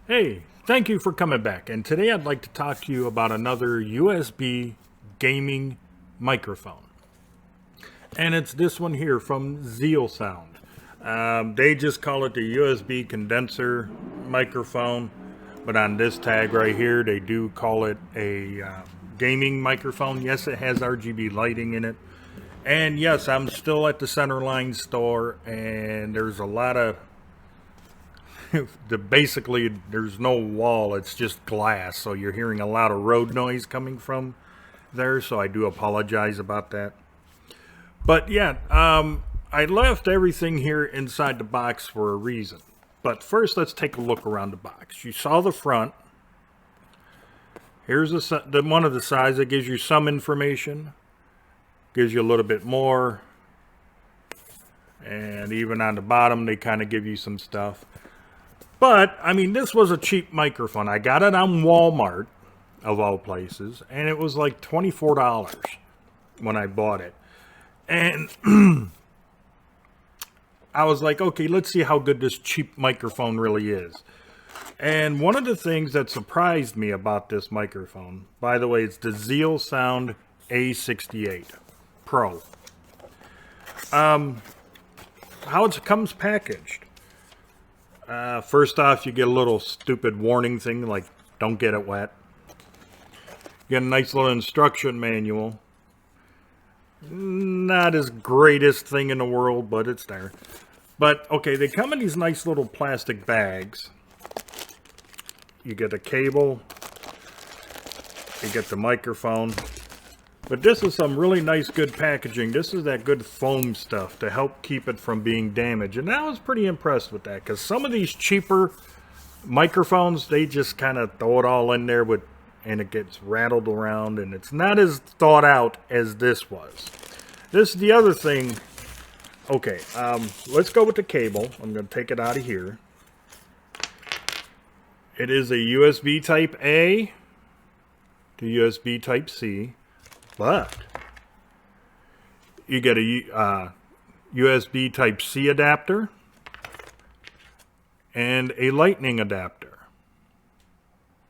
Hey, thank you for coming back. And today I'd like to talk to you about another USB gaming microphone. And it's this one here from ZealSound. They just call it the USB condenser microphone, but on this tag right here, they do call it a gaming microphone. Yes, it has RGB lighting in it. And yes, I'm still at the Centerline store, and there's a lot of basically there's no wall, it's just glass, so you're hearing a lot of road noise coming from there, so I do apologize about that. But yeah, I left everything here inside the box for a reason. But first, let's take a look around the box. You saw the front. Here's the one of the sides that gives you some information, gives you a little bit more, and even on the bottom they kind of give you some stuff. But, I mean, this was a cheap microphone. I got it on Walmart, of all places, and it was like $24 when I bought it. And I was like, okay, let's see how good this cheap microphone really is. And one of the things that surprised me about this microphone, by the way, it's the ZealSound A68 Pro. How it comes packaged. First off, you get a little stupid warning thing like don't get it wet. You get a nice little instruction manual. Not as greatest thing in the world, but it's there. But okay, they come in these nice little plastic bags. You get a cable. You get the microphone. But this is some really nice good packaging. This is that good foam stuff to help keep it from being damaged. And I was pretty impressed with that, because some of these cheaper microphones, they just kind of throw it all in there and it gets rattled around, and it's not as thought out as this was. This is the other thing. Okay, let's go with the cable. I'm going to take it out of here. It is a USB type A to USB type C. But you get a USB Type-C adapter and a lightning adapter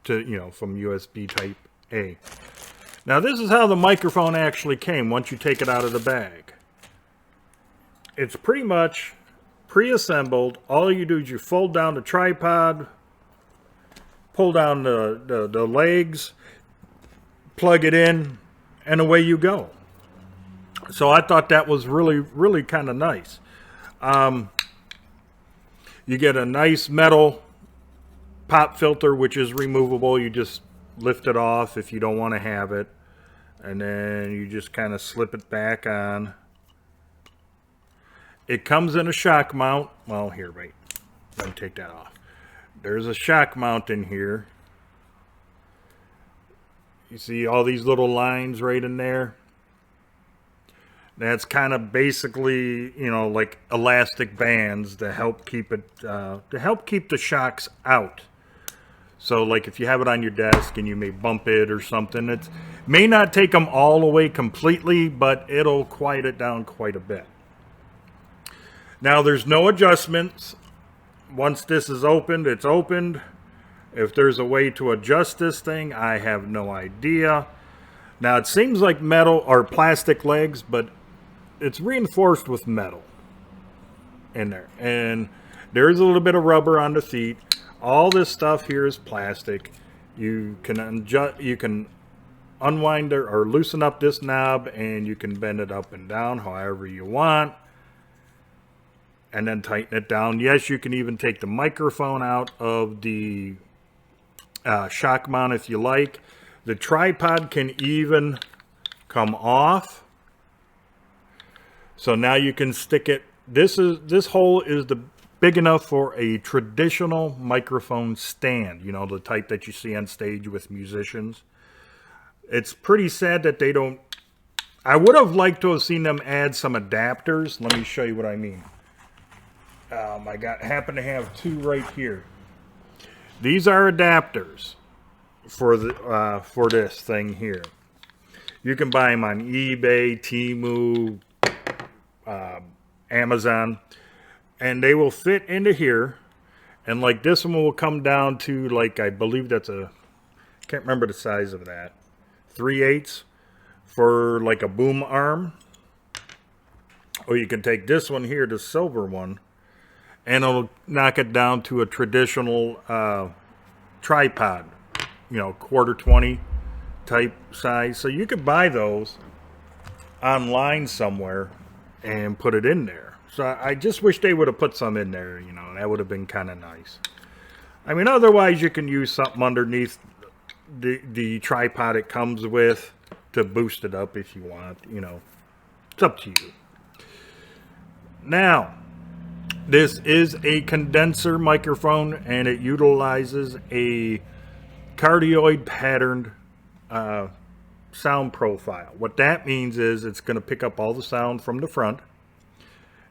from USB Type-A. Now this is how the microphone actually came once you take it out of the bag. It's pretty much pre-assembled. All you do is you fold down the tripod, pull down the legs, plug it in, and away you go. So I thought that was really, really kind of nice. You get a nice metal pop filter, which is removable. You just lift it off if you don't want to have it. And then you just kind of slip it back on. It comes in a shock mount. Well, here, wait. Let me take that off. There's a shock mount in here. You see all these little lines right in there? That's kind of basically, like elastic bands to help keep it, to help keep the shocks out. So, like if you have it on your desk and you may bump it or something, it may not take them all away completely, but it'll quiet it down quite a bit. Now, there's no adjustments. Once this is opened, it's opened. If there's a way to adjust this thing, I have no idea. Now, it seems like metal or plastic legs, but it's reinforced with metal in there. And there's a little bit of rubber on the feet. All this stuff here is plastic. You can unwind or loosen up this knob, and you can bend it up and down however you want, and then tighten it down. Yes, you can even take the microphone out of the shock mount if you like. The tripod can even come off, so now you can stick it. This hole is big enough for a traditional microphone stand, the type that you see on stage with musicians. It's pretty sad that they don't. I would have liked to have seen them add some adapters. Let me show you what I mean. I happen to have two right here. These are adapters for this thing here. You can buy them on eBay, Temu, Amazon, and they will fit into here. And like this one will come down to like, I believe that's can't remember the size of that. 3/8 for like a boom arm. Or you can take this one here, the silver one, and it'll knock it down to a traditional tripod, you know, 1/4-20 type size. So you could buy those online somewhere and put it in there. So I just wish they would have put some in there, you know, that would have been kind of nice. I mean, otherwise you can use something underneath the tripod it comes with to boost it up if you want, you know. It's up to you. Now, this is a condenser microphone, and it utilizes a cardioid patterned sound profile. What that means is it's going to pick up all the sound from the front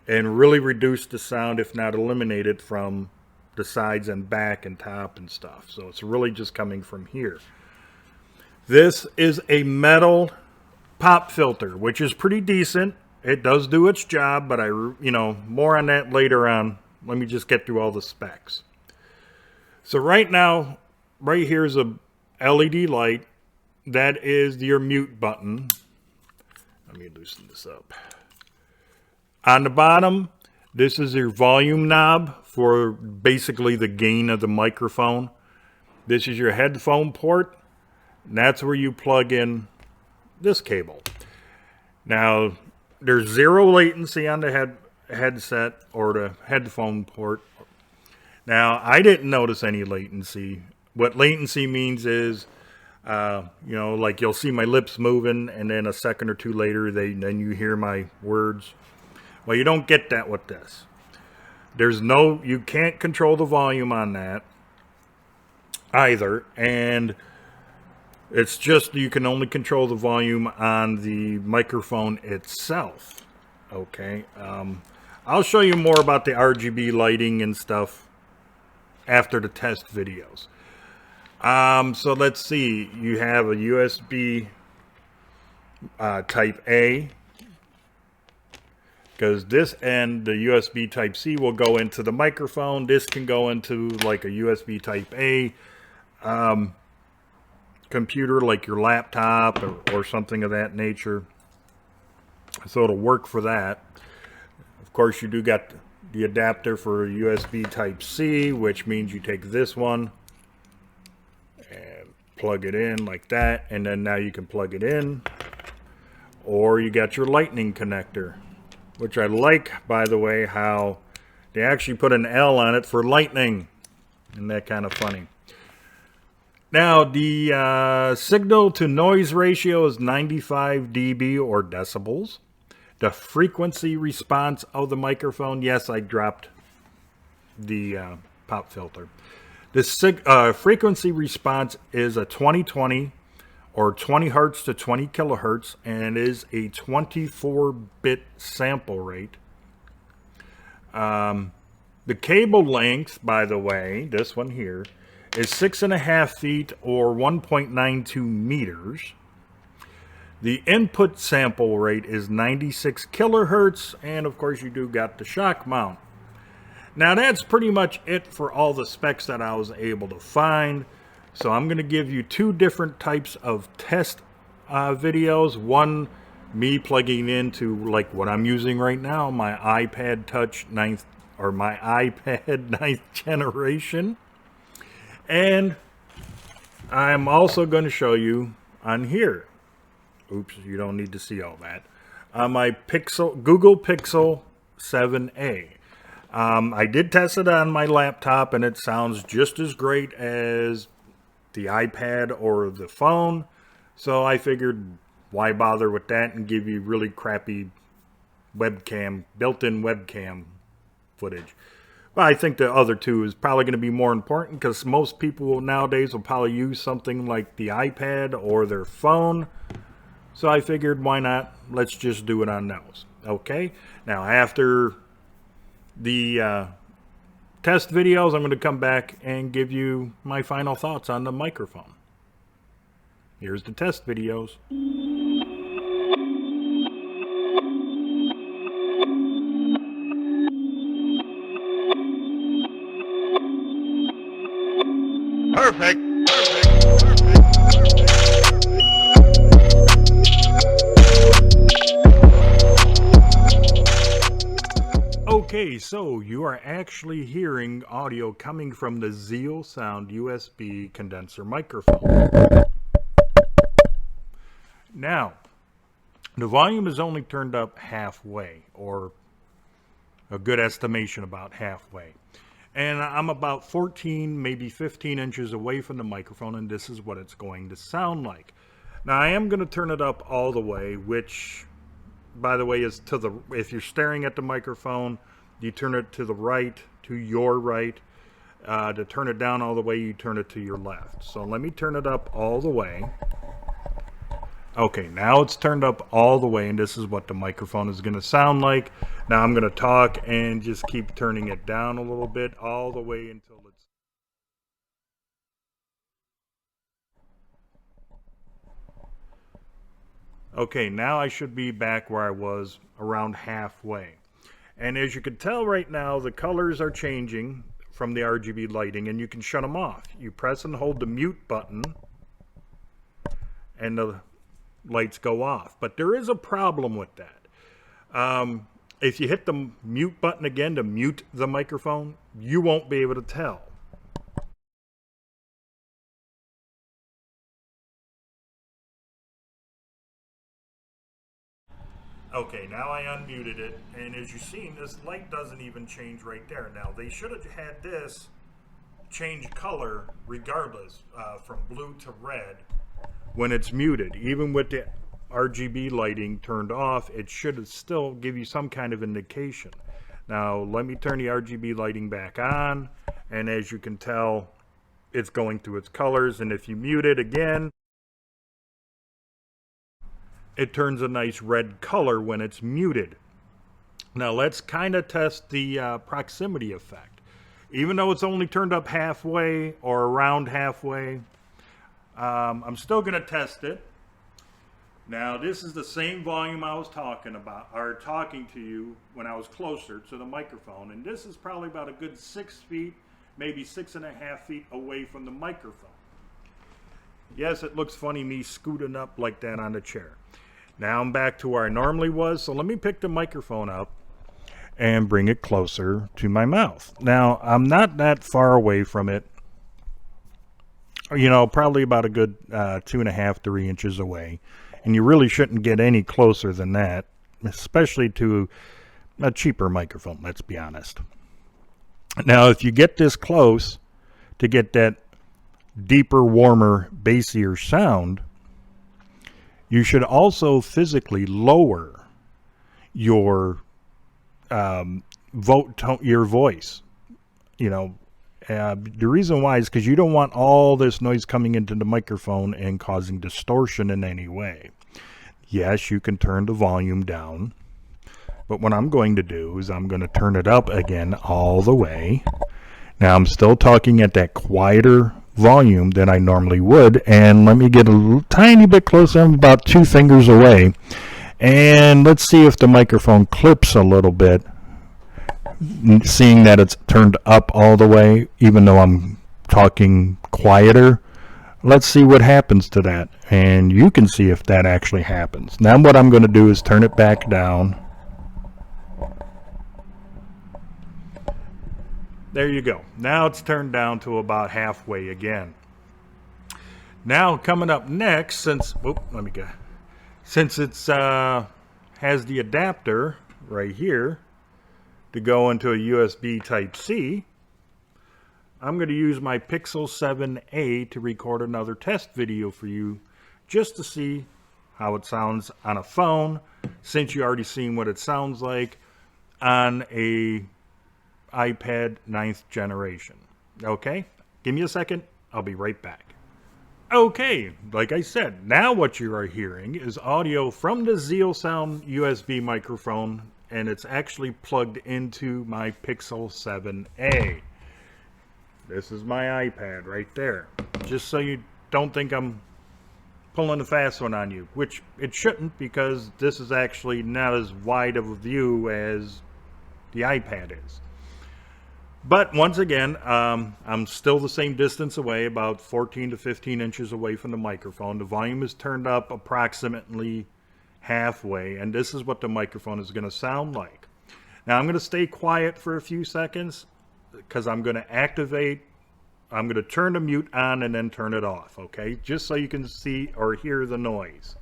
and really reduce the sound, if not eliminate it, from the sides and back and top and stuff. So it's really just coming from here. This is a metal pop filter, which is pretty decent. It does do its job, but more on that later on. Let me just get through all the specs. So right now, right here is a LED light. That is your mute button. Let me loosen this up. On the bottom, this is your volume knob for basically the gain of the microphone. This is your headphone port, and that's where you plug in this cable. Now, there's zero latency on the headset or the headphone port. Now, I didn't notice any latency. What latency means is, like you'll see my lips moving, and then a second or two later, then you hear my words. Well, you don't get that with this. You can't control the volume on that either, and it's just you can only control the volume on the microphone itself. Okay, I'll show you more about the RGB lighting and stuff after the test videos. So let's see. You have a USB Type A, because this and the USB Type C will go into the microphone. This can go into like a USB Type A computer, like your laptop or something of that nature. So it'll work for that. Of course, you do got the adapter for USB Type C, which means you take this one and plug it in like that, and then now you can plug it in. Or you got your lightning connector, which I like, by the way, how they actually put an L on it for lightning. Isn't that kind of funny? Now, the signal to noise ratio is 95 dB or decibels. The frequency response of the microphone, yes, I dropped the pop filter. The frequency response is a 20/20 or 20 hertz to 20 kilohertz, and it is a 24-bit sample rate. The cable length, by the way, this one here, is 6.5 feet or 1.92 meters. The input sample rate is 96 kilohertz, and of course you do got the shock mount. Now that's pretty much it for all the specs that I was able to find. So I'm going to give you two different types of test videos. One, me plugging into like what I'm using right now, my iPad Touch 9th or my iPad 9th generation. And I'm also going to show you on here. Oops, you don't need to see all that. My Google Pixel 7a. I did test it on my laptop, and it sounds just as great as the iPad or the phone. So I figured, why bother with that and give you really crappy webcam, built-in webcam footage. Well, I think the other two is probably going to be more important, because most people nowadays will probably use something like the iPad or their phone. So I figured, why not? Let's just do it on those. Okay. Now, after the test videos, I'm going to come back and give you my final thoughts on the microphone. Here's the test videos. Perfect. Okay, so you are actually hearing audio coming from the ZealSound USB condenser microphone. Now, the volume is only turned up halfway, or a good estimation about halfway. And I'm about 14, maybe 15 inches away from the microphone, and this is what it's going to sound like. Now, I am going to turn it up all the way, which, by the way, is to the, if you're staring at the microphone, you turn it to the right, to your right. To turn it down all the way, you turn it to your left. So let me turn it up all the way. Okay, now it's turned up all the way, and this is what the microphone is going to sound like. Now I'm going to talk and just keep turning it down a little bit all the way until it's... Okay, now I should be back where I was, around halfway. And as you can tell right now, the colors are changing from the RGB lighting, and you can shut them off. You press and hold the mute button, and the lights go off. But there is a problem with that. If you hit the mute button again to mute the microphone, you won't be able to tell. Okay, now I unmuted it, and as you've seen, this light doesn't even change right there. Now, they should have had this change color regardless, from blue to red when it's muted. Even with the RGB lighting turned off, it should still give you some kind of indication. Now, let me turn the RGB lighting back on, and as you can tell, it's going through its colors, and if you mute it again, it turns a nice red color when it's muted. Now let's kind of test the proximity effect. Even though it's only turned up halfway or around halfway, I'm still going to test it. Now this is the same volume I was talking about, or talking to you when I was closer to the microphone, and this is probably about a good 6 feet, maybe 6.5 feet away from the microphone. Yes, it looks funny me scooting up like that on the chair. Now I'm back to where I normally was, so let me pick the microphone up and bring it closer to my mouth. Now, I'm not that far away from it. You know, probably about a good 2.5, 3 inches away. And you really shouldn't get any closer than that, especially to a cheaper microphone, let's be honest. Now, if you get this close to get that deeper, warmer, bassier sound, you should also physically lower your your voice. You know, the reason why is because you don't want all this noise coming into the microphone and causing distortion in any way. Yes, you can turn the volume down, but what I'm going to do is I'm going to turn it up again all the way. Now I'm still talking at that quieter volume than I normally would, and let me get a tiny bit closer. I'm about 2 fingers away, and let's see if the microphone clips a little bit, seeing that it's turned up all the way even though I'm talking quieter. Let's see what happens to that, and you can see if that actually happens. Now what I'm going to do is turn it back down. There you go. Now it's turned down to about halfway again. Now coming up next, since it's has the adapter right here to go into a USB Type-C, I'm going to use my Pixel 7a to record another test video for you, just to see how it sounds on a phone, since you already seen what it sounds like on a iPad 9th generation. Okay, give me a second, I'll be right back. Okay, like I said, now what you are hearing is audio from the ZealSound USB microphone, and it's actually plugged into my Pixel 7a. This is my iPad right there, just so you don't think I'm pulling a fast one on you, which it shouldn't, because this is actually not as wide of a view as the iPad is. But once again, I'm still the same distance away, about 14 to 15 inches away from the microphone. The volume is turned up approximately halfway, and this is what the microphone is going to sound like. Now I'm going to stay quiet for a few seconds because I'm going to I'm going to turn the mute on and then turn it off, okay? Just so you can see or hear the noise.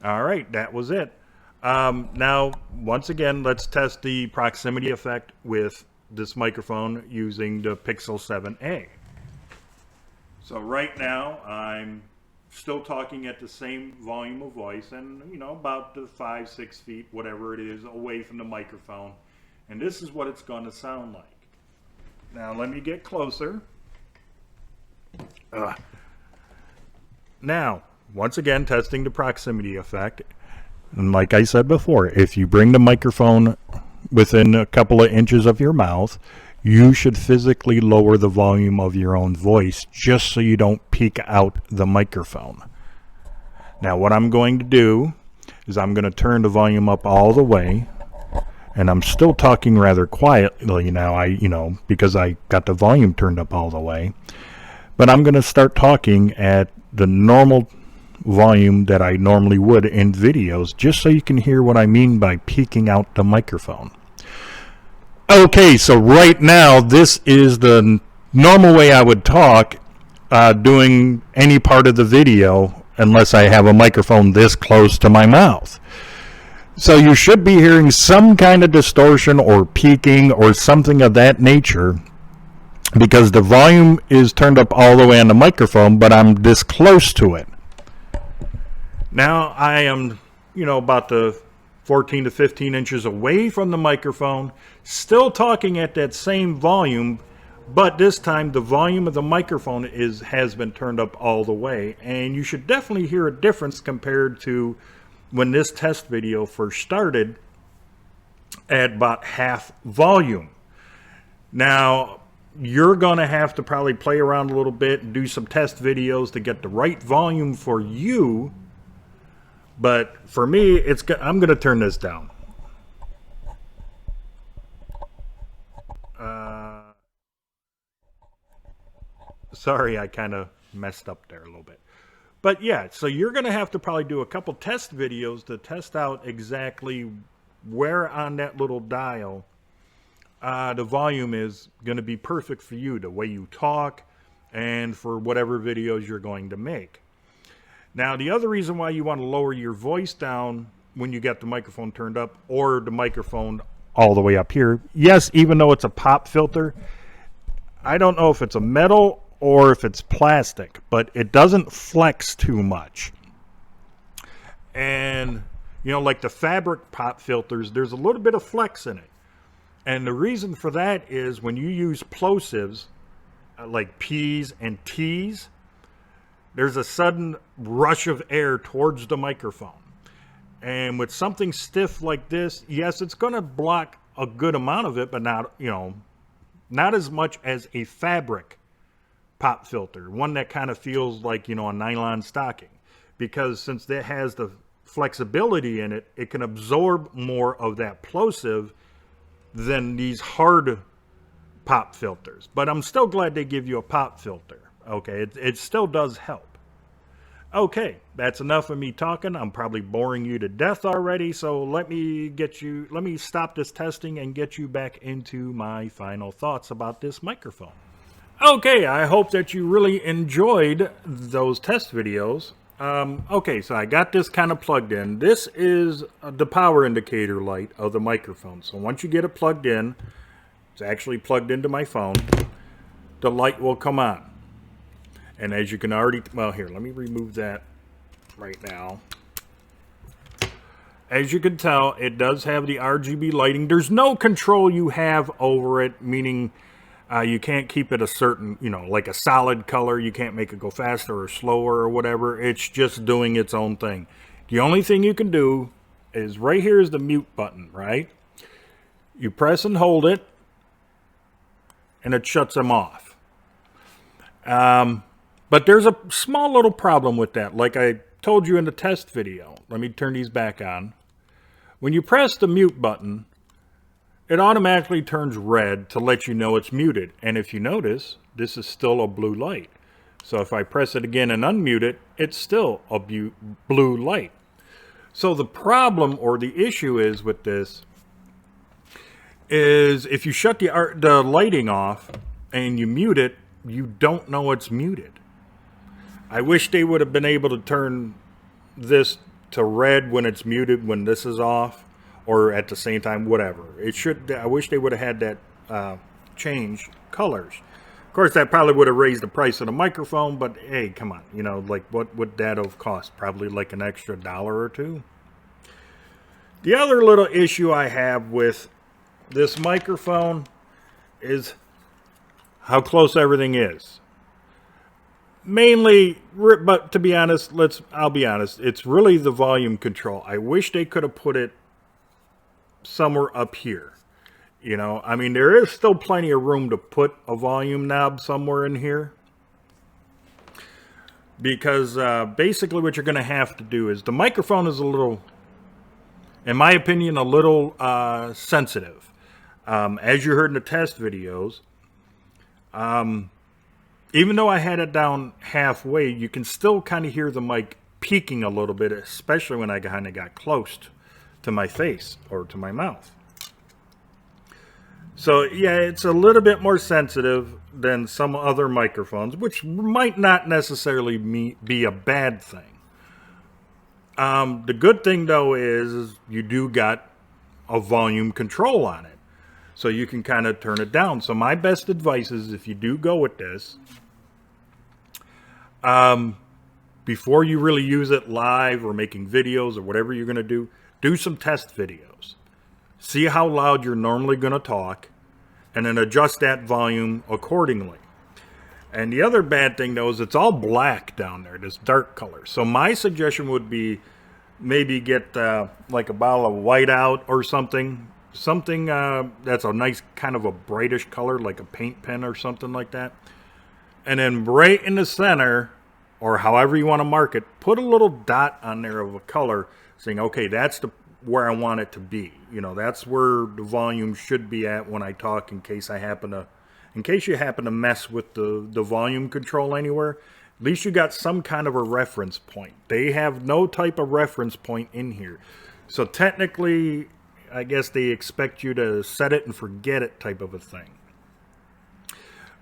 All right, that was it. Now, once again, let's test the proximity effect with this microphone using the Pixel 7a. So right now, I'm still talking at the same volume of voice and, you know, about the 5-6 feet, whatever it is, away from the microphone. And this is what it's going to sound like. Now, let me get closer. Now, once again, testing the proximity effect. And like I said before, if you bring the microphone within a couple of inches of your mouth, you should physically lower the volume of your own voice just so you don't peak out the microphone. Now what I'm going to do is I'm going to turn the volume up all the way, and I'm still talking rather quietly now, because I got the volume turned up all the way. But I'm going to start talking at the normal volume that I normally would in videos, just so you can hear what I mean by peaking out the microphone. Okay, so right now this is the normal way I would talk doing any part of the video unless I have a microphone this close to my mouth. So you should be hearing some kind of distortion or peaking or something of that nature because the volume is turned up all the way on the microphone, but I'm this close to it. Now I am, about the 14 to 15 inches away from the microphone, still talking at that same volume, but this time the volume of the microphone has been turned up all the way, and you should definitely hear a difference compared to when this test video first started at about half volume. Now, you're going to have to probably play around a little bit and do some test videos to get the right volume for you. But for me, I'm going to turn this down. Sorry, I kind of messed up there a little bit. But yeah, so you're going to have to probably do a couple test videos to test out exactly where on that little dial the volume is going to be perfect for you, the way you talk, and for whatever videos you're going to make. Now, the other reason why you want to lower your voice down when you get the microphone turned up or the microphone all the way up here, yes, even though it's a pop filter, I don't know if it's a metal or if it's plastic, but it doesn't flex too much. And, like the fabric pop filters, there's a little bit of flex in it. And the reason for that is when you use plosives, like P's and T's, there's a sudden rush of air towards the microphone. And with something stiff like this, yes, it's going to block a good amount of it, but not as much as a fabric pop filter, one that kind of feels like, a nylon stocking. Because since it has the flexibility in it, it can absorb more of that plosive than these hard pop filters. But I'm still glad they give you a pop filter. Okay, it still does help. Okay, that's enough of me talking. I'm probably boring you to death already, so let me stop this testing and get you back into my final thoughts about this microphone. Okay, I hope that you really enjoyed those test videos. Okay, so I got this kind of plugged in. This is the power indicator light of the microphone. So once you get it plugged in, it's actually plugged into my phone, the light will come on. And as you can already, well, here, let me remove that right now. As you can tell, it does have the RGB lighting. There's no control you have over it, meaning you can't keep it a certain, like a solid color. You can't make it go faster or slower or whatever. It's just doing its own thing. The only thing you can do is right here is the mute button, right? You press and hold it, and it shuts them off. But there's a small little problem with that. Like I told you in the test video, let me turn these back on. When you press the mute button, it automatically turns red to let you know it's muted. And if you notice, this is still a blue light. So if I press it again and unmute it, it's still a blue light. So the problem or the issue is with this is if you shut the lighting off and you mute it, you don't know it's muted. I wish they would have been able to turn this to red when it's muted when this is off, or at the same time, whatever. I wish they would have had that change colors. Of course, that probably would have raised the price of the microphone, but hey, come on. You know, like what would that have cost? Probably like an extra $1 or $2. The other little issue I have with this microphone is how close everything is. Mainly, but to be honest, I'll be honest, it's really the volume control. I wish they could have put it somewhere up here. You know, I mean, there is still plenty of room to put a volume knob somewhere in here. Because basically what you're going to have to do is the microphone is a little, in my opinion, a little sensitive. As you heard in the test videos, even though I had it down halfway, you can still kind of hear the mic peaking a little bit, especially when I kind of got close to my face or to my mouth. So yeah, it's a little bit more sensitive than some other microphones, which might not necessarily be a bad thing. The good thing though is you do got a volume control on it. So you can kind of turn it down. So my best advice is if you do go with this, before you really use it live or making videos or whatever you're going to do some test videos. See how loud you're normally going to talk and then adjust that volume accordingly. And the other bad thing though is it's all black down there, this dark color. So my suggestion would be maybe get like a bottle of whiteout or something. Something that's a nice kind of a brightish color, like a paint pen or something like that. And then right in the center, or however you want to mark it, put a little dot on there of a color saying, okay, that's where I want it to be. You know, that's where the volume should be at when I talk, in case you happen to mess with the volume control anywhere. At least you got some kind of a reference point. They have no type of reference point in here. So technically, I guess they expect you to set it and forget it type of a thing.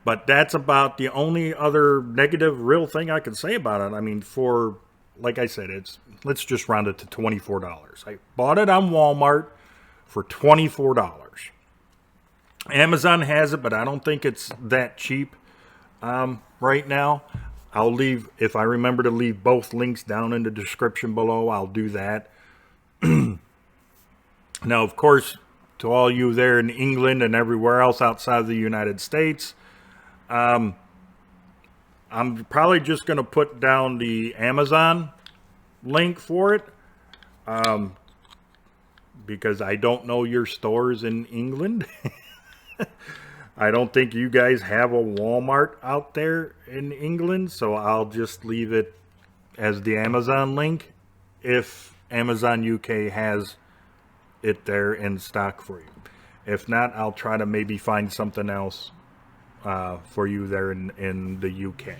But that's about the only other negative real thing I can say about it. I mean, like I said, let's just round it to $24. I bought it on Walmart for $24. Amazon has it, but I don't think it's that cheap right now. I'll leave, if I remember to leave both links down in the description below, I'll do that. Now, of course, to all you there in England and everywhere else outside of the United States, I'm probably just going to put down the Amazon link for it, because I don't know your stores in England. I don't think you guys have a Walmart out there in England, so I'll just leave it as the Amazon link if Amazon UK has it there in stock for you. If not, I'll try to maybe find something else for you there in the UK.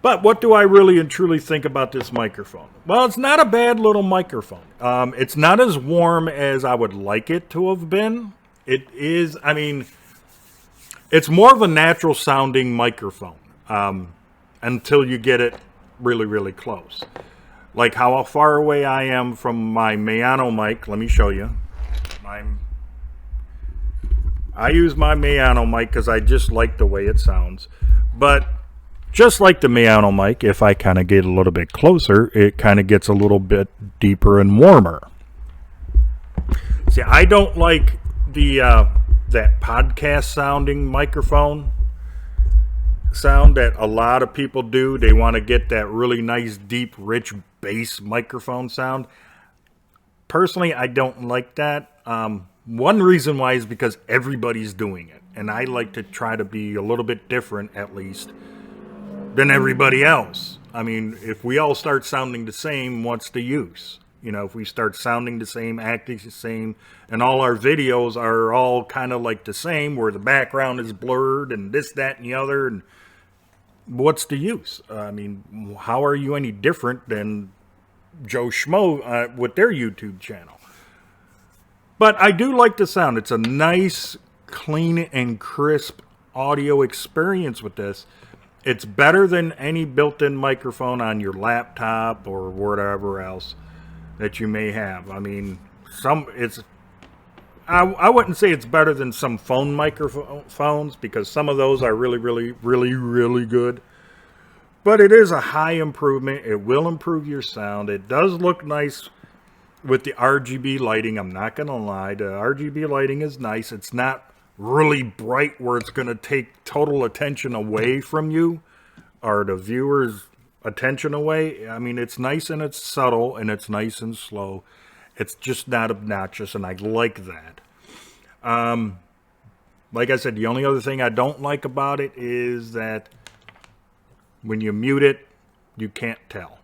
But what do I really and truly think about this microphone? Well, it's not a bad little microphone. It's not as warm as I would like it to have been. It is, I mean, it's more of a natural sounding microphone until you get it really, really close. Like how far away I am from my Mayano mic. Let me show you. I use my Mayano mic because I just like the way it sounds. But just like the Mayano mic, if I kind of get a little bit closer, it kind of gets a little bit deeper and warmer. See, I don't like that podcast sounding microphone sound that a lot of people do. They want to get that really nice, deep, rich bass microphone sound. Personally, I don't like that. One reason why is because everybody's doing it. And I like to try to be a little bit different, at least, than everybody else. I mean, if we all start sounding the same, what's the use? You know, if we start sounding the same, acting the same, and all our videos are all kind of like the same, where the background is blurred and this, that, and the other, and what's the use? I mean, how are you any different than Joe Schmo with their YouTube channel? But I do like the sound. It's a nice, clean, and crisp audio experience with this. It's better than any built-in microphone on your laptop or whatever else that you may have. I mean, I wouldn't say it's better than some phone microphones, because some of those are really, really, really, really good. But it is a high improvement. It will improve your sound. It does look nice with the RGB lighting. I'm not going to lie. The RGB lighting is nice. It's not really bright where it's going to take total attention away from you or the viewer's attention away. I mean, it's nice and it's subtle and it's nice and slow. It's just not obnoxious, and I like that. Like I said, the only other thing I don't like about it is that when you mute it, you can't tell.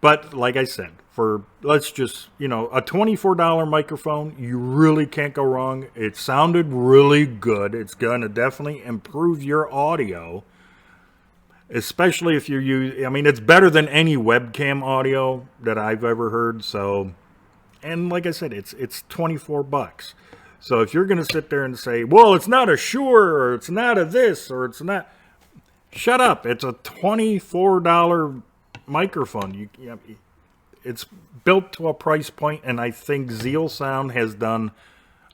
But like I said, for, let's just, you know, a $24 microphone, you really can't go wrong. It sounded really good. It's going to definitely improve your audio, especially if you're using, I mean, it's better than any webcam audio that I've ever heard. So, and like I said, it's 24 bucks. So if you're going to sit there and say, well, it's not a Shure, or it's not a this, or it's not, shut up. It's a $24 microphone. It's built to a price point, and I think ZealSound has done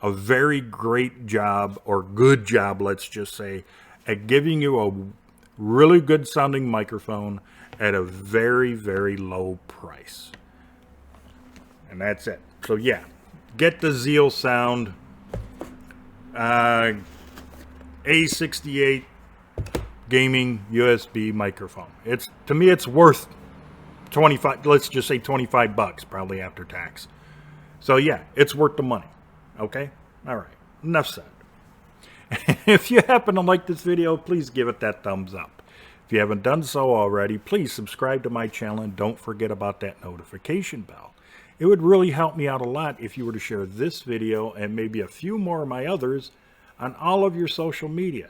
a very great job, or good job, let's just say, at giving you a really good sounding microphone at a very, very low price. And that's it. So yeah, get the ZealSound A68 gaming USB microphone. It's, to me, it's worth 25, let's just say 25 bucks probably after tax. So yeah, it's worth the money. Okay? All right. Enough said. If you happen to like this video, please give it that thumbs up. If you haven't done so already, please subscribe to my channel and don't forget about that notification bell. It would really help me out a lot if you were to share this video and maybe a few more of my others on all of your social media.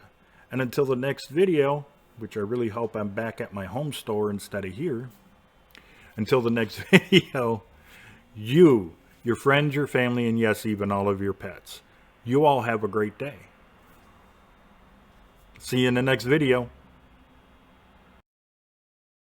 And until the next video, which I really hope I'm back at my home store instead of here. Until the next video, you, your friends, your family, and yes, even all of your pets, you all have a great day. See you in the next video.